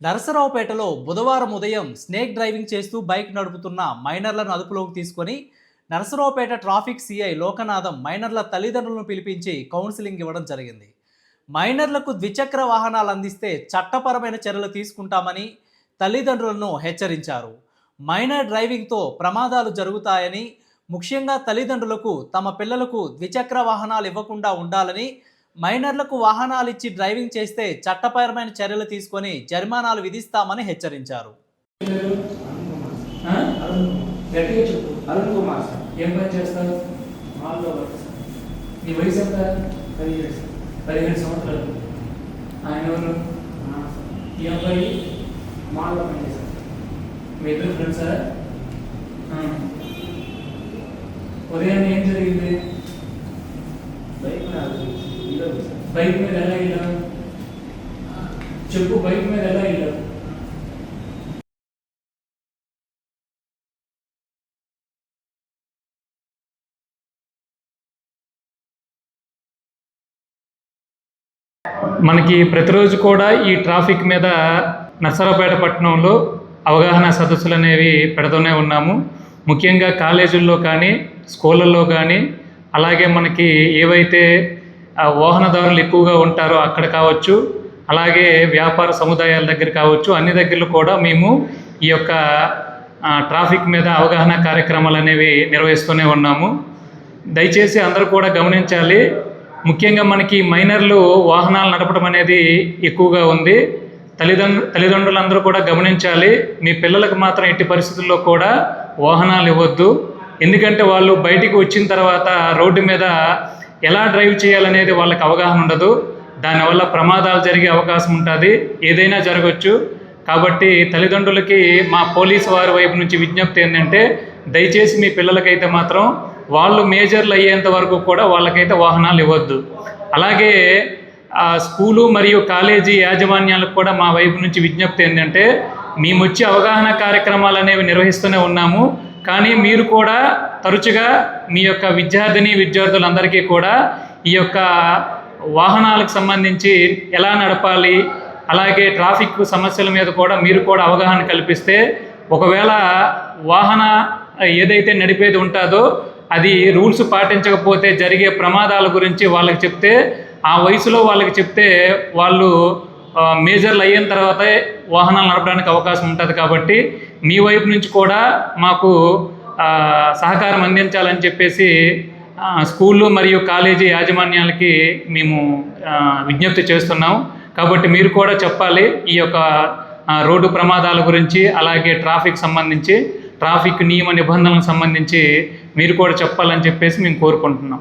నరసరావుపేటలో బుధవారం ఉదయం snake driving చేస్తూ బైక్ నడుపుతున్న మైనర్లను అదుపులోకి తీసుకొని నరసరావుపేట ట్రాఫిక్ సిఐ లోకనాథం మైనర్ల తల్లిదండ్రులను పిలిపించి కౌన్సిలింగ్ ఇవ్వడం జరిగింది. మైనర్లకు ద్విచక్ర వాహనాలు అందిస్తే చట్టపరమైన చర్యలు తీసుకుంటామని తల్లిదండ్రులను హెచ్చరించారు. మైనర్ డ్రైవింగ్తో ప్రమాదాలు జరుగుతాయని, ముఖ్యంగా తల్లిదండ్రులకు తమ పిల్లలకు ద్విచక్ర వాహనాలు ఇవ్వకుండా ఉండాలని, మైనర్లకు వాహనాలు ఇచ్చి డ్రైవింగ్ చేస్తే చట్టపరమైన చర్యలు తీసుకొని జరిమానాలు విధిస్తామని హెచ్చరించారు. అరుణ్ కుమార్ సార్. ఏం పని చేస్తారు? మాల్లో వర్క్ సార్. నీ వయసు ఎంత? 17 సంవత్సరాలు. ఆయన ఎవరు? ఈ అబ్బాయి మాల్లో పనిచేస్తారు. మీ ఇద్దరు ఫ్రెండ్సా? ఉదయాన్నే ఏం జరిగింది? బైక్ మీద ఎలా వెళ్ళావు? చెప్పు, బైక్ మీద ఎలా వెళ్ళావు? మనకి ప్రతిరోజు కూడా ఈ ట్రాఫిక్ మీద నరసరావుపేట పట్టణంలో అవగాహన సదస్సులు అనేవి పెడుతూనే ఉన్నాము. ముఖ్యంగా కాలేజీల్లో కానీ, స్కూళ్ళల్లో కానీ, అలాగే మనకి ఏవైతే వాహనదారులు ఎక్కువగా ఉంటారో అక్కడ కావచ్చు, అలాగే వ్యాపార సముదాయాల దగ్గర కావచ్చు, అన్ని దగ్గరలో కూడా మేము ఈ యొక్క ట్రాఫిక్ మీద అవగాహన కార్యక్రమాలు అనేవి నిర్వహిస్తూనే ఉన్నాము. దయచేసి అందరూ కూడా గమనించాలి. ముఖ్యంగా మనకి మైనర్లు వాహనాలు నడపడం అనేది ఎక్కువగా ఉంది. తల్లిదండ్రులందరూ కూడా గమనించాలి. మీ పిల్లలకు మాత్రం ఎట్టి పరిస్థితుల్లో కూడా వాహనాలు ఇవ్వద్దు. ఎందుకంటే వాళ్ళు బయటికి వచ్చిన తర్వాత రోడ్డు మీద ఎలా డ్రైవ్ చేయాలనేది వాళ్ళకి అవగాహన ఉండదు. దానివల్ల ప్రమాదాలు జరిగే అవకాశం ఉంటుంది, ఏదైనా జరగవచ్చు. కాబట్టి తల్లిదండ్రులకి మా పోలీసు వారి వైపు నుంచి విజ్ఞప్తి ఏంటంటే, దయచేసి మీ పిల్లలకైతే మాత్రం వాళ్ళు మేజర్లు అయ్యేంత వరకు కూడా వాళ్ళకైతే వాహనాలు ఇవ్వద్దు. అలాగే స్కూలు మరియు కాలేజీ యాజమాన్యాలకు కూడా మా వైపు నుంచి విజ్ఞప్తి ఏంటంటే, మేము వచ్చి అవగాహన కార్యక్రమాలు అనేవి నిర్వహిస్తూనే ఉన్నాము. కానీ మీరు కూడా తరచుగా మీ యొక్క విద్యార్థులందరికీ కూడా ఈ యొక్క వాహనాలకు సంబంధించి ఎలా నడపాలి, అలాగే ట్రాఫిక్ సమస్యల మీద కూడా మీరు కూడా అవగాహన కల్పిస్తే, ఒకవేళ వాహన ఏదైతే నడిపేది ఉంటుందో అది రూల్స్ పాటించకపోతే జరిగే ప్రమాదాల గురించి వాళ్ళకి చెప్తే, ఆ వయసులో వాళ్ళకి చెప్తే వాళ్ళు మేజర్లు అయిన తర్వాతే వాహనాలు నడపడానికి అవకాశం ఉంటుంది. కాబట్టి మీ వైపు నుంచి కూడా మాకు సహకారం అందించాలని చెప్పేసి స్కూళ్ళు మరియు కాలేజీ యాజమాన్యాలకి మేము విజ్ఞప్తి చేస్తున్నాం. కాబట్టి మీరు కూడా చెప్పాలి ఈ యొక్క రోడ్డు ప్రమాదాల గురించి, అలాగే ట్రాఫిక్ సంబంధించి, ట్రాఫిక్ నియమ నిబంధనలకు సంబంధించి మీరు కూడా చెప్పాలని చెప్పేసి మేము కోరుకుంటున్నాం.